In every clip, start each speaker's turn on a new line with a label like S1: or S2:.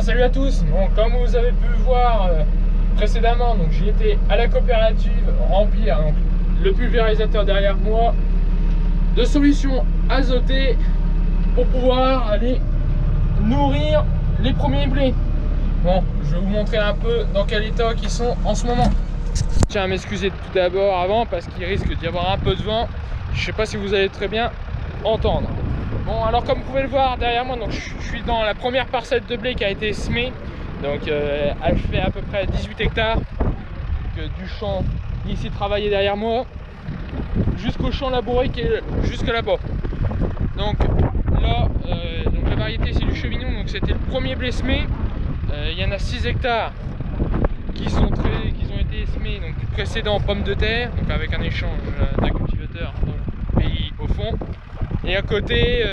S1: Salut à tous. Bon, comme vous avez pu voir précédemment, donc j'ai été à la coopérative remplir donc, le pulvérisateur derrière moi de solutions azotées pour pouvoir aller nourrir les premiers blés. Bon, je vais vous montrer un peu dans quel état ils sont en ce moment. Je tiens à m'excuser tout d'abord avant parce qu'il risque d'y avoir un peu de vent. Je sais pas si vous allez très bien entendre. Bon, alors comme vous pouvez le voir derrière moi, donc je suis dans la première parcelle de blé qui a été semée. Donc elle fait à peu près 18 hectares. Donc, du champ ici travaillé derrière moi jusqu'au champ labouré qui est jusque là-bas. Donc là, donc la variété c'est du chevignon, donc c'était le premier blé semé. Il y en a 6 hectares qui ont été semés, donc précédent pommes de terre, donc avec un échange d'un cultivateur au pays au fond. Et à côté,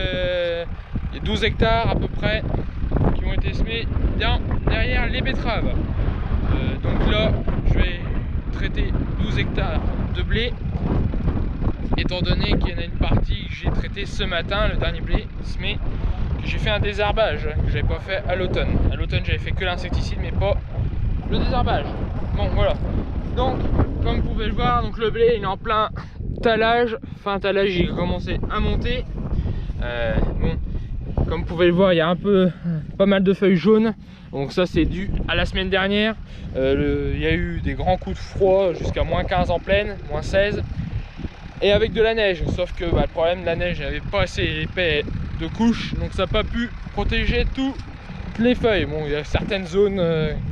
S1: il y a 12 hectares à peu près qui ont été semés derrière les betteraves. Donc là, je vais traiter 12 hectares de blé, étant donné qu'il y en a une partie que j'ai traité ce matin, le dernier blé semé, que j'ai fait un désherbage, que j'avais pas fait à l'automne. À l'automne, j'avais fait que l'insecticide, mais pas le désherbage. Bon, voilà. Donc, comme vous pouvez le voir, donc le blé il est en plein talage, fin talage, il a commencé à monter. Bon, comme vous pouvez le voir, il y a pas mal de feuilles jaunes, donc ça c'est dû à la semaine dernière. Il y a eu des grands coups de froid jusqu'à moins 15 en pleine, moins 16, et avec de la neige, sauf que le problème de la neige, il n'y avait pas assez épais de couches, donc ça n'a pas pu protéger toutes les feuilles. Bon, il y a certaines zones,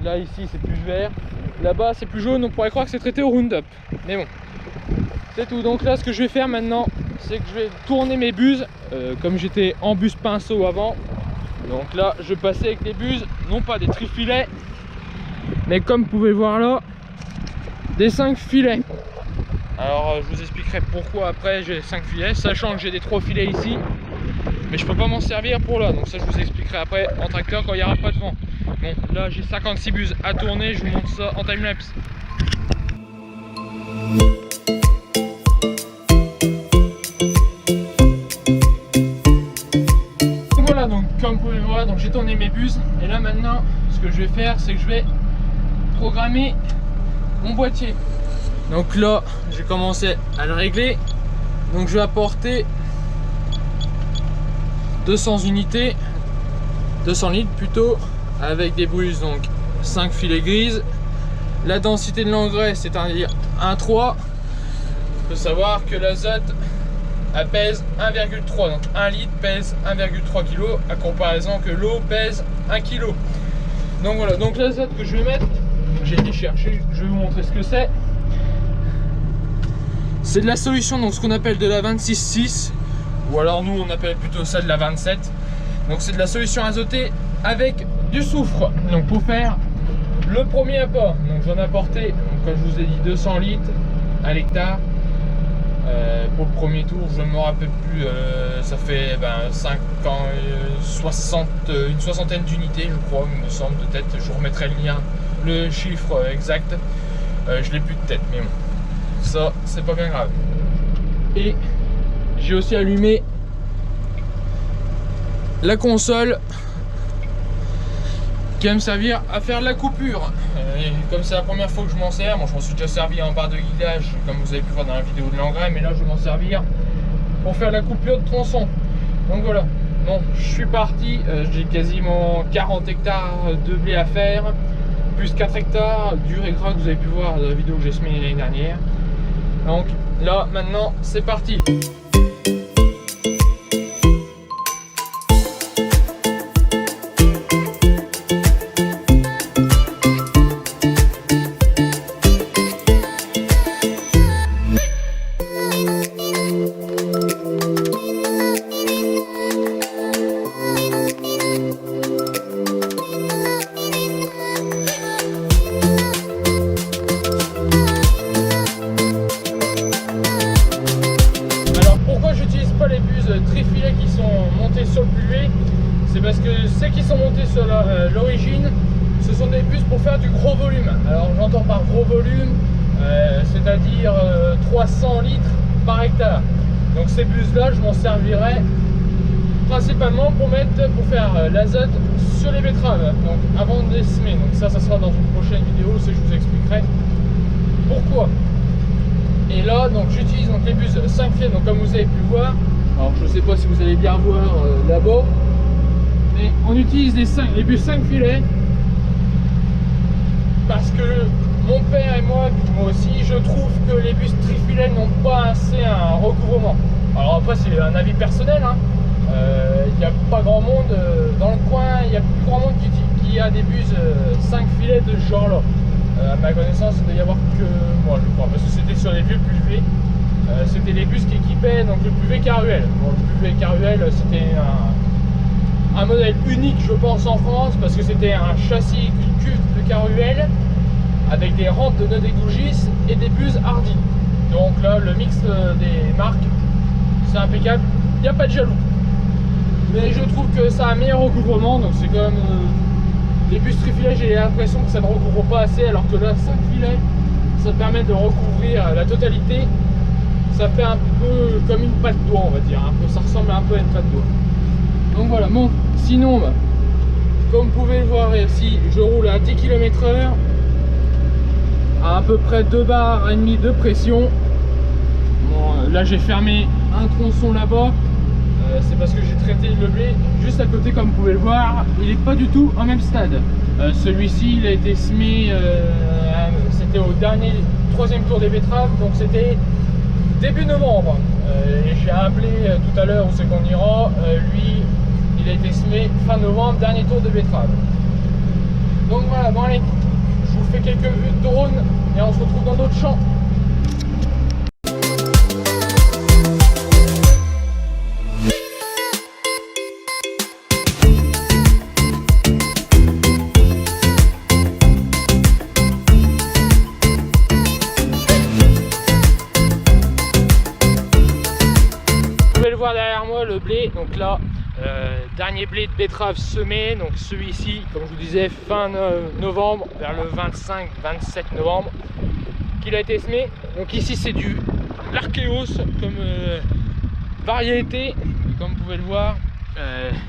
S1: là ici c'est plus vert, là-bas c'est plus jaune, on pourrait croire que c'est traité au Roundup, mais bon. C'est tout. Donc là ce que je vais faire maintenant, c'est que je vais tourner mes buses comme j'étais en buse pinceau avant. Donc là je vais passer avec des buses, non pas des trifilets, mais comme vous pouvez voir là, des 5 filets. Alors je vous expliquerai pourquoi après j'ai 5 filets, sachant que j'ai des 3 filets ici, mais je peux pas m'en servir pour là, donc ça je vous expliquerai après en tracteur quand il n'y aura pas de vent. Bon, là j'ai 56 buses à tourner, je vous montre ça en timelapse. Comme vous pouvez le voir, donc j'ai tourné mes buses et là maintenant ce que je vais faire c'est que je vais programmer mon boîtier. Donc là j'ai commencé à le régler, donc je vais apporter 200 unités, 200 litres plutôt, avec des buses, donc 5 filets grises. La densité de l'engrais c'est-à-dire 1,3. Il faut savoir que l'azote elle pèse 1,3, donc 1 litre pèse 1,3 kg à comparaison que l'eau pèse 1 kg. Donc voilà, donc l'azote que je vais mettre, j'ai été chercher, je vais vous montrer ce que c'est. C'est de la solution, donc ce qu'on appelle de la 26,6, ou alors nous on appelle plutôt ça de la 27. Donc c'est de la solution azotée avec du soufre. Donc pour faire le premier apport, donc j'en ai apporté, comme je vous ai dit, 200 litres à l'hectare. Pour le premier tour, je ne me rappelle plus, ça fait 5 ans, une soixantaine d'unités, je crois, il me semble de tête. Je vous remettrai le chiffre exact. Je l'ai plus de tête, mais bon, ça c'est pas bien grave. Et j'ai aussi allumé la console qui va me servir à faire de la coupure. Et comme c'est la première fois que je m'en sers, bon, je m'en suis déjà servi en barre de guidage comme vous avez pu voir dans la vidéo de l'engrais, mais là je vais m'en servir pour faire la coupure de tronçon. Donc voilà, bon, je suis parti, j'ai quasiment 40 hectares de blé à faire, plus 4 hectares dur et gras que vous avez pu voir dans la vidéo que j'ai semée l'année dernière. Donc là, maintenant, c'est parti.
S2: Trifilets qui sont montés sur le PV, c'est parce que ceux qui sont montés sur l'origine, ce sont des bus pour faire du gros volume. Alors j'entends par gros volume, c'est-à-dire 300 litres par hectare. Donc ces bus là, je m'en servirai principalement pour faire l'azote sur les betteraves, donc avant de les semer. Donc ça sera dans une prochaine vidéo, je vous expliquerai pourquoi. Et là, donc j'utilise les bus 5 filets, donc comme vous avez pu voir. Alors je ne sais pas si vous allez bien voir là-bas, mais on utilise les bus 5 filets parce que mon père et moi aussi, je trouve que les bus trifilets n'ont pas assez un recouvrement. Alors après c'est un avis personnel, hein. Il n'y a pas grand monde dans le coin, il y a plus grand monde qui a des bus 5 filets de ce genre là. À ma connaissance, il doit y avoir que moi je crois, parce que c'était sur les vieux PV. C'était les bus qui équipaient donc le PV Caruel. Bon, le PV Caruel, c'était un modèle unique, je pense, en France, parce que c'était un châssis, une cuve de Caruel avec des rampes de nœuds d'égougis et des bus Hardy. Donc là, le mix des marques, c'est impeccable. Il n'y a pas de jaloux. Mais je trouve que ça a un meilleur recouvrement, donc c'est comme les bus trifilets, j'ai l'impression que ça ne recouvre pas assez, alors que là, 5 filets, ça permet de recouvrir la totalité. Ça fait un peu comme une patte d'oie, on va dire, ça ressemble un peu à une patte d'oie. Donc voilà, bon, sinon, comme vous pouvez le voir ici, je roule à 10 km/h, à peu près 2 bars et demi de pression. Bon, là j'ai fermé un tronçon là-bas, c'est parce que j'ai traité le blé juste à côté, comme vous pouvez le voir, il n'est pas du tout au même stade. Celui-ci, il a été semé, c'était au troisième tour des betteraves, donc c'était début novembre. J'ai appelé tout à l'heure où c'est qu'on ira, lui il a été semé fin novembre, dernier tour de betterave. Donc voilà, bon allez, je vous fais quelques vues de drone et on se retrouve dans d'autres champs. Voir derrière moi le blé, donc là dernier blé de betterave semé, donc celui-ci comme je vous disais fin novembre, vers le 25-27 novembre qu'il a été semé. Donc ici c'est du l'Archéos comme variété, comme vous pouvez le voir,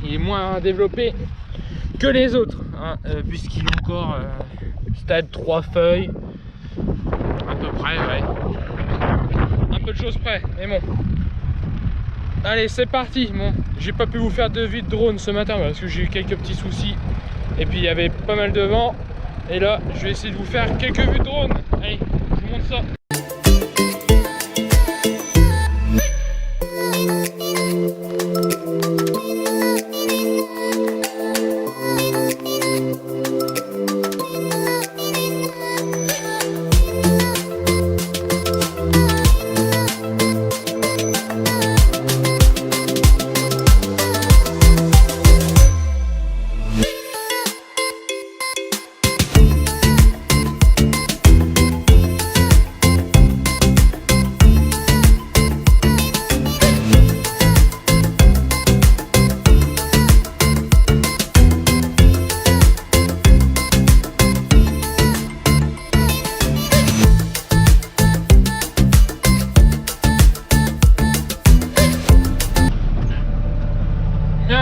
S2: il est moins développé que les autres, hein, puisqu'il est encore stade 3 feuilles à peu près, ouais, un peu de choses près, mais bon. Allez, c'est parti. Bon, j'ai pas pu vous faire de vue de drone ce matin parce que j'ai eu quelques petits soucis et puis il y avait pas mal de vent. Et là, je vais essayer de vous faire quelques vues de drone. Allez, je vous montre ça.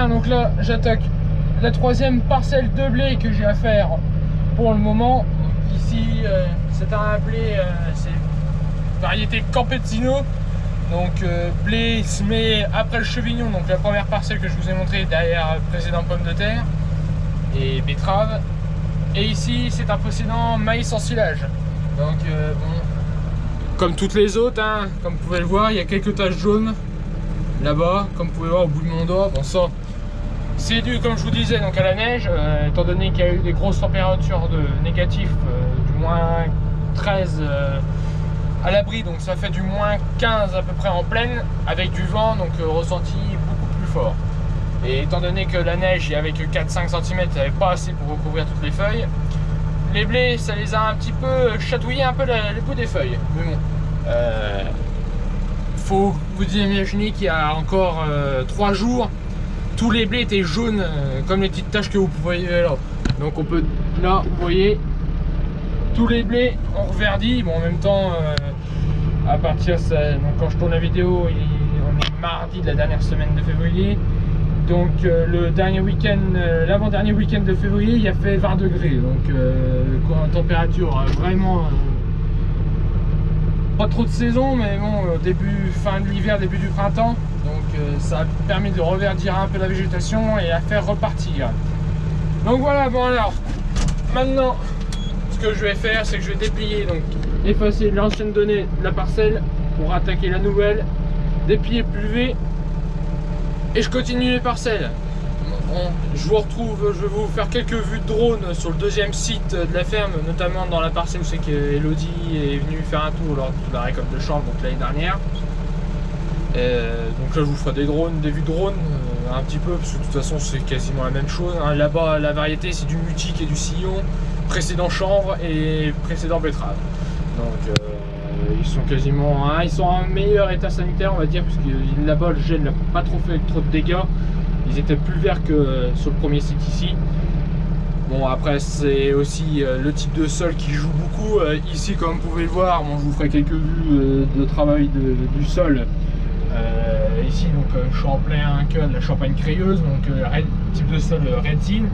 S2: Donc là j'attaque la troisième parcelle de blé que j'ai à faire pour le moment. Donc ici c'est un blé, c'est variété Campesino,
S1: Donc blé il se met après le chevignon, donc la première parcelle que je vous ai montré derrière précédent pomme de terre et betterave. Et ici c'est un précédent maïs en silage. Donc bon, comme toutes les autres, hein, comme vous pouvez le voir, il y a quelques taches jaunes là-bas, comme vous pouvez voir au bout de mon doigt. Bon, ça c'est dû, comme je vous disais, donc à la neige, étant donné qu'il y a eu des grosses températures négatifs, du moins 13 à l'abri, donc ça fait du moins 15 à peu près en pleine, avec du vent, donc ressenti beaucoup plus fort. Et étant donné que la neige, il n'y avait que 4-5 cm, il n'y avait pas assez pour recouvrir toutes les feuilles, les blés, ça les a un petit peu chatouillé un peu les bouts des feuilles. Mais bon, faut vous imaginer qu'il y a encore 3 jours, tous les blés étaient jaunes, comme les petites taches que vous voyez là. Donc on peut, là, vous voyez, tous les blés ont reverdit. Bon, en même temps, à partir donc quand je tourne la vidéo, on est mardi de la dernière semaine de février. Donc le dernier week-end, l'avant-dernier week-end de février, il a fait 20 degrés. Donc température vraiment pas trop de saison, mais bon, fin de l'hiver, début du printemps. Donc ça a permis de reverdir un peu la végétation et la faire repartir. Donc voilà, bon alors, maintenant, ce que je vais faire, c'est que je vais déplier, donc effacer l'ancienne donnée de la parcelle pour attaquer la nouvelle, déplier, pluver, et je continue les parcelles. Bon, je vous retrouve, je vais vous faire quelques vues de drone sur le deuxième site de la ferme, notamment dans la parcelle où c'est qu'Elodie est venue faire un tour lors de la récolte de chanvre, donc l'année dernière. Donc là je vous ferai des vues de drone un petit peu, parce que de toute façon c'est quasiment la même chose, hein. Là-bas la variété c'est du mutique et du sillon, précédent chanvre et précédent betterave. Donc ils sont quasiment, hein, ils sont en meilleur état sanitaire, on va dire, parce que là-bas le gel n'a pas trop fait trop de dégâts. Ils étaient plus verts que sur le premier site ici. Bon, après c'est aussi le type de sol qui joue beaucoup. Ici, comme vous pouvez le voir, bon, je vous ferai quelques vues de travail du sol. Ici, donc je suis en plein cœur de la Champagne crayeuse, donc type de sol Redzine,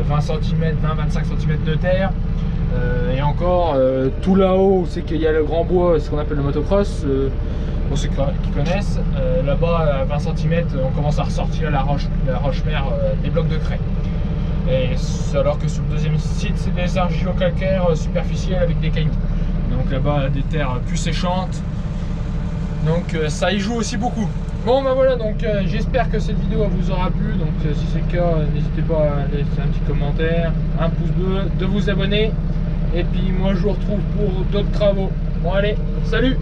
S1: 20 cm, 20-25 cm de terre. Et encore tout là-haut, c'est qu'il y a le grand bois, ce qu'on appelle le motocross. Pour ceux qui connaissent, là-bas à 20 cm, on commence à ressortir la roche-mère des blocs de craie. Et alors que sur le deuxième site, c'est des argilo-calcaires superficiels avec des cailloux. Donc là-bas, des terres plus séchantes. Donc ça y joue aussi beaucoup. Bon bah voilà, donc j'espère que cette vidéo vous aura plu. Donc si c'est le cas, n'hésitez pas à laisser un petit commentaire, un pouce bleu, de vous abonner. Et puis moi je vous retrouve pour d'autres travaux. Bon allez, salut!